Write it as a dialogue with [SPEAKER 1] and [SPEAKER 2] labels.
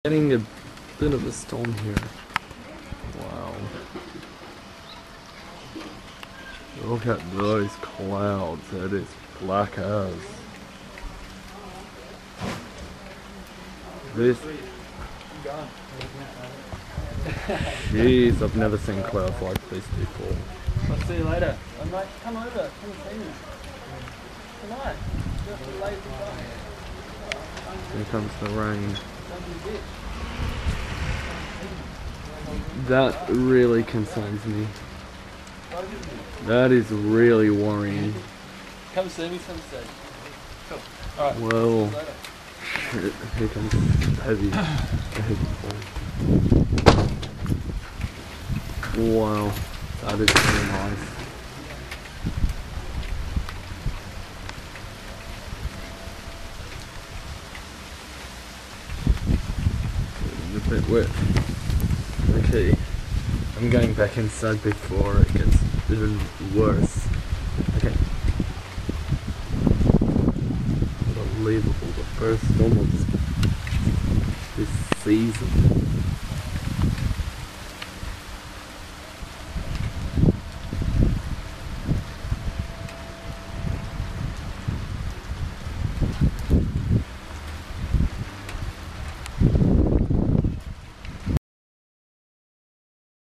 [SPEAKER 1] Getting a bit of a storm here. Wow. Look at those clouds. It is black as. This. Jeez, I've never seen clouds like this before.
[SPEAKER 2] I'll see you later. I'm like, come over, come and see me. Come on. Just a lazy guy.
[SPEAKER 1] Here comes the rain. That really concerns me. That is really worrying.
[SPEAKER 2] Come see me someday. Cool. Alright.
[SPEAKER 1] Well, here comes heavy fall. Wow, that is very nice. A bit wet. Okay, I'm going back inside before it gets even worse. Okay. Unbelievable, the first storm of this season.